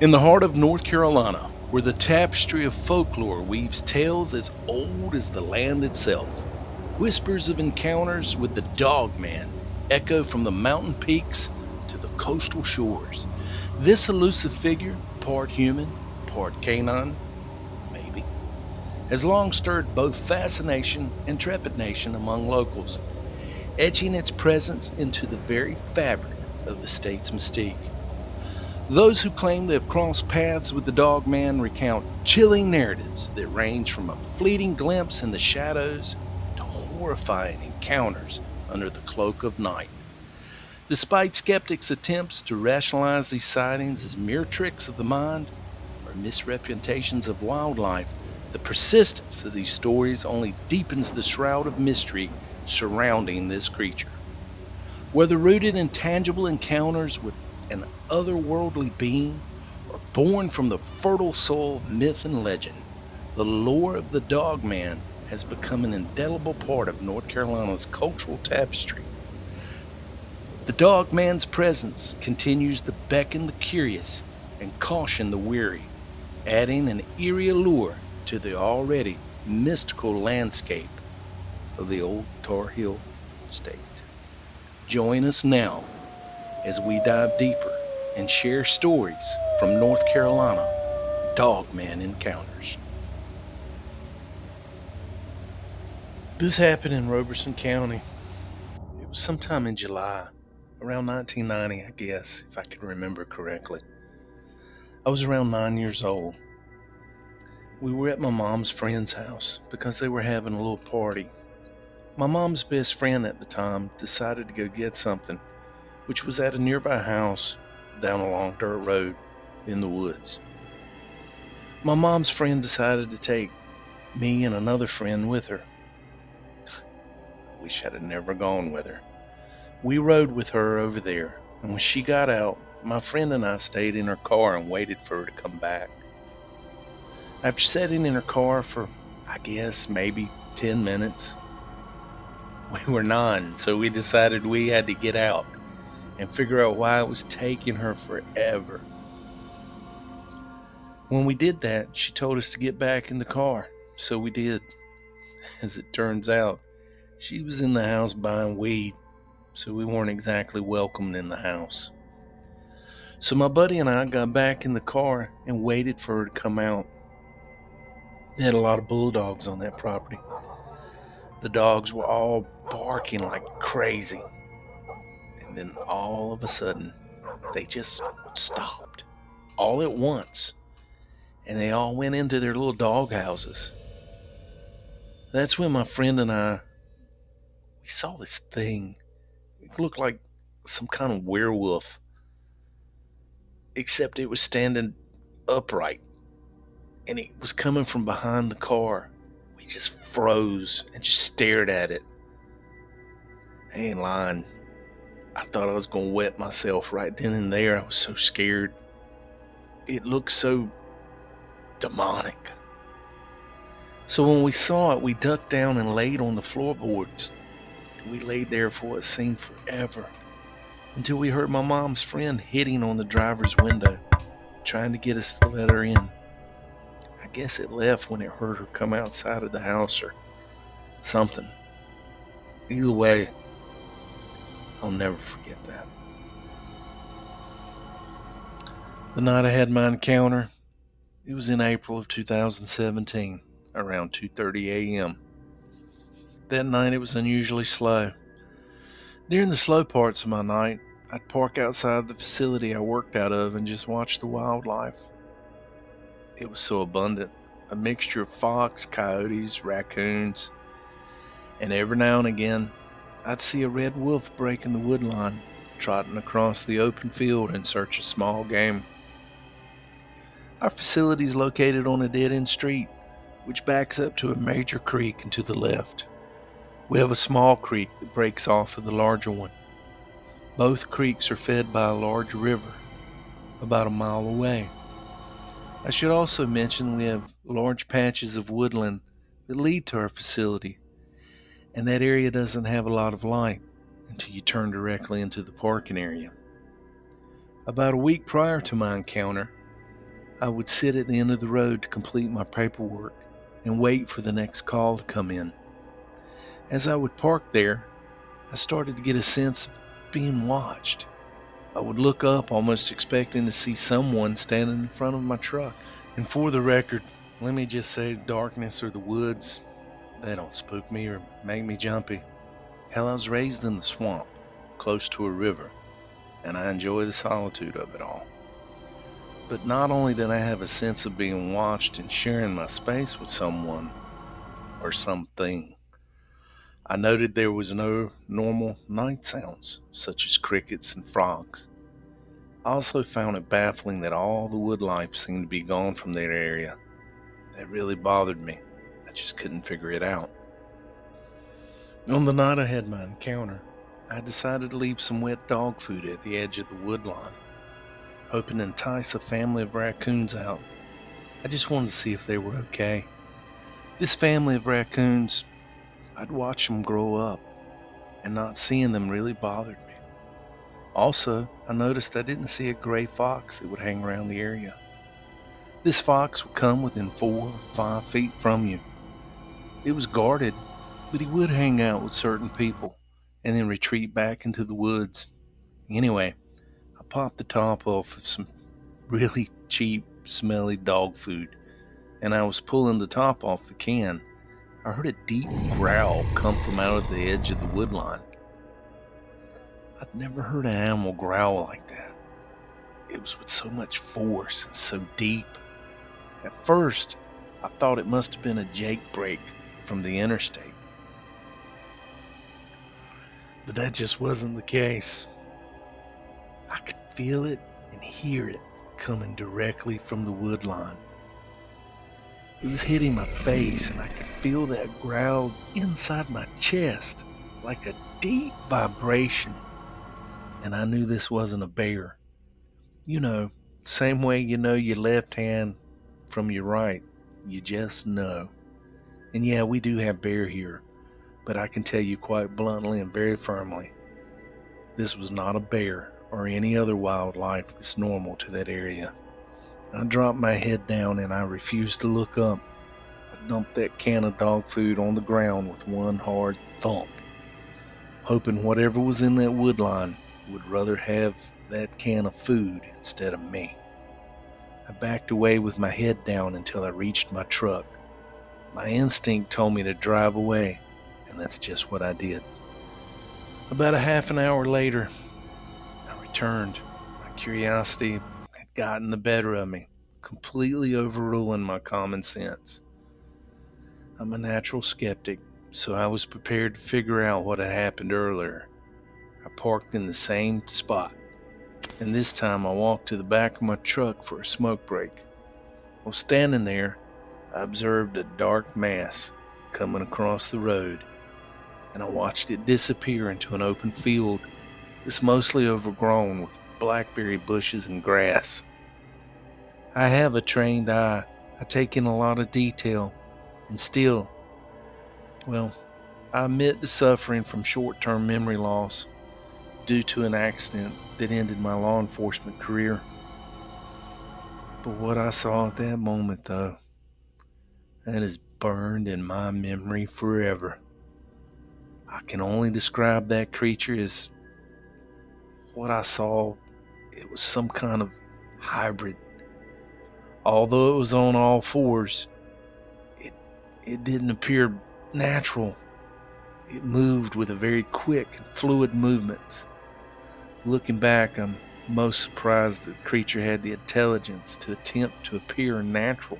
In the heart of North Carolina, where the tapestry of folklore weaves tales as old as the land itself, whispers of encounters with the Dogman echo from the mountain peaks to the coastal shores. This elusive figure, part human, part canine, maybe, has long stirred both fascination and trepidation among locals, etching its presence into the very fabric of the state's mystique. Those who claim to have crossed paths with the Dogman recount chilling narratives that range from a fleeting glimpse in the shadows to horrifying encounters under the cloak of night. Despite skeptics' attempts to rationalize these sightings as mere tricks of the mind or misrepresentations of wildlife, the persistence of these stories only deepens the shroud of mystery surrounding this creature. Whether rooted in tangible encounters with an otherworldly being or born from the fertile soil of myth and legend, the lore of the Dogman has become an indelible part of North Carolina's cultural tapestry. The Dogman's presence continues to beckon the curious and caution the weary, adding an eerie allure to the already mystical landscape of the old Tar Heel state. Join us now as we dive deeper and share stories from North Carolina Dogman encounters. This happened in Robeson County. It was sometime in July, around 1990, I guess, if I can remember correctly. I was around 9 years old. We were at my mom's friend's house because they were having a little party. My mom's best friend at the time decided to go get something, which was at a nearby house down a long dirt road in the woods. My mom's friend decided to take me and another friend with her. I wish I'd have never gone with her. We rode with her over there, and when she got out, my friend and I stayed in her car and waited for her to come back. After sitting in her car for, I guess, maybe 10 minutes, we were none, so we decided we had to get out and figure out why it was taking her forever. When we did that, she told us to get back in the car, so we did. As it turns out, she was in the house buying weed, so we weren't exactly welcomed in the house. So my buddy and I got back in the car and waited for her to come out. They had a lot of bulldogs on that property. The dogs were all barking like crazy. And then all of a sudden, they just stopped all at once. And they all went into their little dog houses. That's when my friend and I, we saw this thing. It looked like some kind of werewolf, except it was standing upright and it was coming from behind the car. We just froze and just stared at it. I ain't lying. I thought I was going to wet myself right then and there. I was so scared. It looked so demonic. So when we saw it, we ducked down and laid on the floorboards. We laid there for what seemed forever until we heard my mom's friend hitting on the driver's window, trying to get us to let her in. I guess it left when it heard her come outside of the house or something. Either way, I'll never forget that. The night I had my encounter, it was in April of 2017, around 2:30 a.m. That night it was unusually slow. During the slow parts of my night, I'd park outside the facility I worked out of and just watch the wildlife. It was so abundant, a mixture of fox, coyotes, raccoons, and every now and again, I'd see a red wolf breaking the woodline, trotting across the open field in search of small game. Our facility is located on a dead-end street, which backs up to a major creek and to the left. We have a small creek that breaks off of the larger one. Both creeks are fed by a large river about a mile away. I should also mention we have large patches of woodland that lead to our facility, and that area doesn't have a lot of light until you turn directly into the parking area. About a week prior to my encounter, I would sit at the end of the road to complete my paperwork and wait for the next call to come in. As I would park there, I started to get a sense of being watched. I would look up, almost expecting to see someone standing in front of my truck. And for the record, let me just say darkness or the woods, they don't spook me or make me jumpy. Hell, I was raised in the swamp, close to a river, and I enjoy the solitude of it all. But not only did I have a sense of being watched and sharing my space with someone or something, I noted there was no normal night sounds, such as crickets and frogs. I also found it baffling that all the woodlife seemed to be gone from that area. That really bothered me. I just couldn't figure it out. On the night I had my encounter, I decided to leave some wet dog food at the edge of the woodline, hoping to entice a family of raccoons out. I just wanted to see if they were okay. This family of raccoons, I'd watch them grow up, and not seeing them really bothered me. Also, I noticed I didn't see a gray fox that would hang around the area. This fox would come within 4 or 5 feet from you. It was guarded, but he would hang out with certain people and then retreat back into the woods. Anyway, I popped the top off of some really cheap, smelly dog food, and I was pulling the top off the can. I heard a deep growl come from out of the edge of the woodline. I'd never heard an animal growl like that. It was with so much force and so deep. At first, I thought it must have been a jake brake from the interstate. But that just wasn't the case. I could feel it and hear it coming directly from the woodline. It was hitting my face, and I could feel that growl inside my chest, like a deep vibration. And I knew this wasn't a bear. You know, same way you know your left hand from your right. You just know. And yeah, we do have bear here, but I can tell you quite bluntly and very firmly, this was not a bear or any other wildlife that's normal to that area. I dropped my head down and I refused to look up. I dumped that can of dog food on the ground with one hard thump, hoping whatever was in that woodline would rather have that can of food instead of me. I backed away with my head down until I reached my truck. My instinct told me to drive away, and that's just what I did. About a half an hour later, I returned. My curiosity had gotten the better of me, completely overruling my common sense. I'm a natural skeptic, so I was prepared to figure out what had happened earlier. I parked in the same spot, and this time I walked to the back of my truck for a smoke break. While standing there, I observed a dark mass coming across the road, and I watched it disappear into an open field that's mostly overgrown with blackberry bushes and grass. I have a trained eye. I take in a lot of detail, and still, well, I admit to suffering from short-term memory loss due to an accident that ended my law enforcement career. But what I saw at that moment, though, that is burned in my memory forever. I can only describe that creature as what I saw. It was some kind of hybrid. Although it was on all fours, it, it didn't appear natural. It moved with a very quick and fluid movements. Looking back, I'm most surprised that the creature had the intelligence to attempt to appear natural.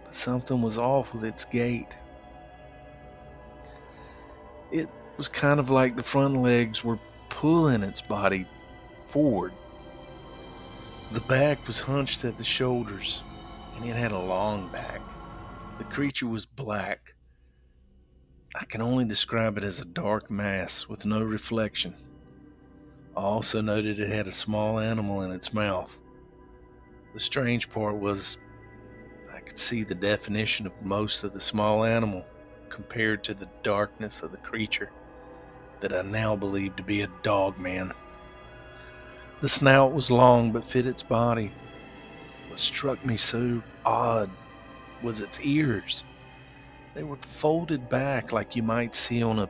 But something was off with its gait. It was kind of like the front legs were pulling its body forward. The back was hunched at the shoulders, and it had a long back. The creature was black. I can only describe it as a dark mass with no reflection. I also noted it had a small animal in its mouth. The strange part was I could see the definition of most of the small animal compared to the darkness of the creature that I now believe to be a dogman. The snout was long but fit its body. What struck me so odd was its ears. They were folded back like you might see on a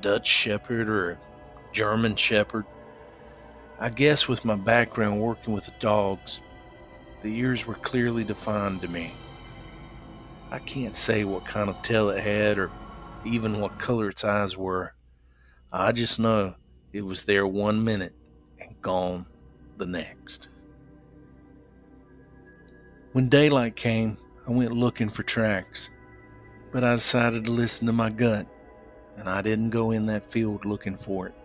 Dutch Shepherd or a German Shepherd. I guess with my background working with dogs, the ears were clearly defined to me. I can't say what kind of tail it had or even what color its eyes were. I just know it was there 1 minute and gone the next. When daylight came, I went looking for tracks, but I decided to listen to my gut, and I didn't go in that field looking for it.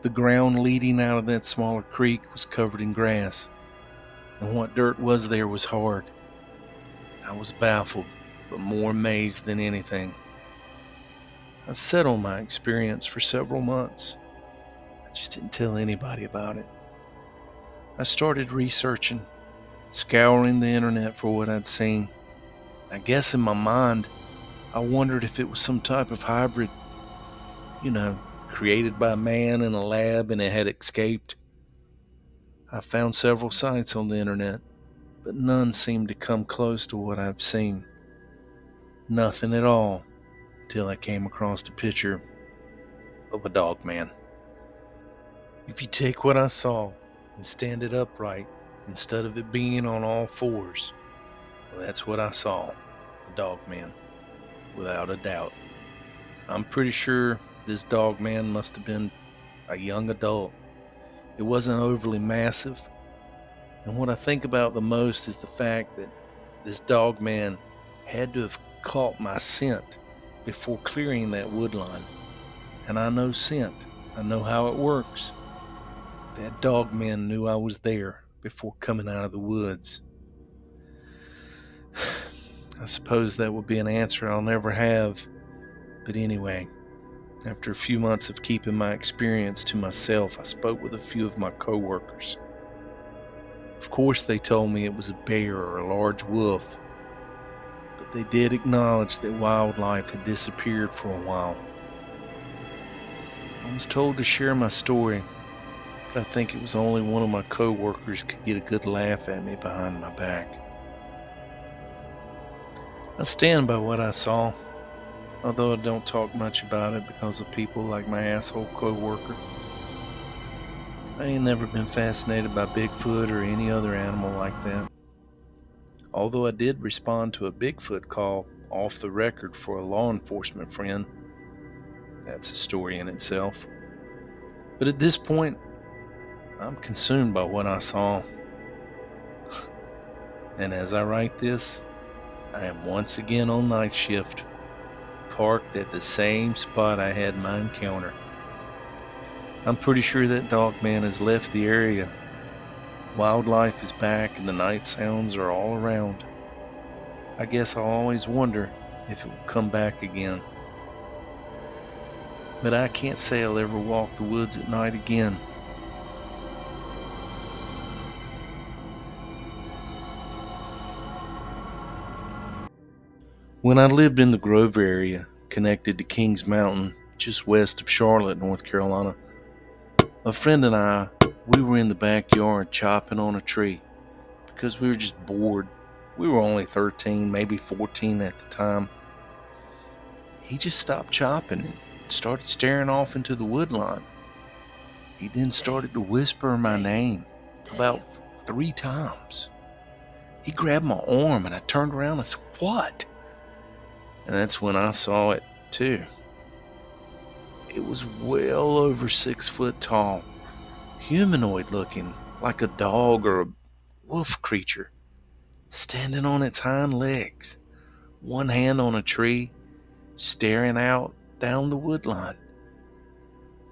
The ground leading out of that smaller creek was covered in grass, and what dirt was there was hard. I was baffled, but more amazed than anything. I sat on my experience for several months. I just didn't tell anybody about it. I started researching, scouring the internet for what I'd seen. I guess in my mind, I wondered if it was some type of hybrid, you know, created by man in a lab and it had escaped. I found several sites on the internet, but none seemed to come close to what I've seen. Nothing at all until I came across a picture of a Dogman. If you take what I saw and stand it upright instead of it being on all fours, well, that's what I saw, a Dogman, without a doubt. I'm pretty sure this Dogman must have been a young adult. It wasn't overly massive, and what I think about the most is the fact that this Dogman had to have caught my scent before clearing that woodline. And I know scent. I know how it works. That Dogman knew I was there before coming out of the woods. I suppose that would be an answer I'll never have. But anyway, after a few months of keeping my experience to myself, I spoke with a few of my coworkers. Of course, they told me it was a bear or a large wolf, but they did acknowledge that wildlife had disappeared for a while. I was told to share my story, but I think it was only one of my coworkers could get a good laugh at me behind my back. I stand by what I saw, although I don't talk much about it because of people like my asshole coworker. I ain't never been fascinated by Bigfoot or any other animal like that. Although I did respond to a Bigfoot call off the record for a law enforcement friend. That's a story in itself. But at this point, I'm consumed by what I saw. And as I write this, I am once again on night shift, parked at the same spot I had my encounter. I'm pretty sure that Dogman has left the area. Wildlife is back and the night sounds are all around. I guess I'll always wonder if it will come back again. But I can't say I'll ever walk the woods at night again. When I lived in the Grove area, connected to Kings Mountain, just west of Charlotte, North Carolina, a friend and I, we were in the backyard chopping on a tree because we were just bored. We were only 13, maybe 14 at the time. He just stopped chopping and started staring off into the woodline. He then started to whisper my name about 3 times. He grabbed my arm and I turned around and said, "What?" And that's when I saw it too. It was well over 6 foot tall, humanoid looking, like a dog or a wolf creature, standing on its hind legs, one hand on a tree, staring out down the woodline.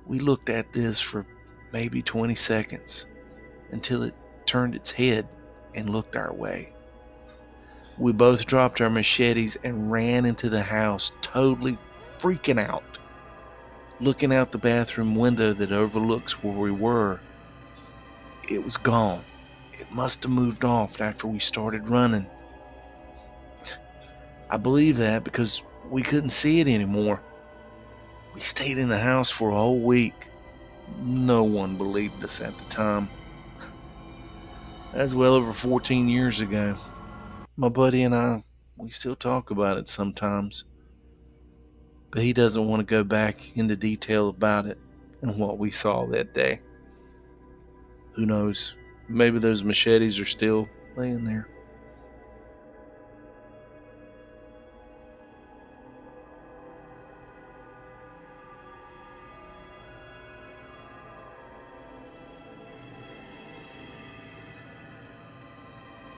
We looked at this for maybe 20 seconds until it turned its head and looked our way. We both dropped our machetes and ran into the house, totally freaking out. Looking out the bathroom window that overlooks where we were, it was gone. It must have moved off after we started running. I believe that because we couldn't see it anymore. We stayed in the house for a whole week. No one believed us at the time. That's well over 14 years ago. My buddy and I, we still talk about it sometimes, but he doesn't want to go back into detail about it and what we saw that day. Who knows? Maybe those machetes are still laying there.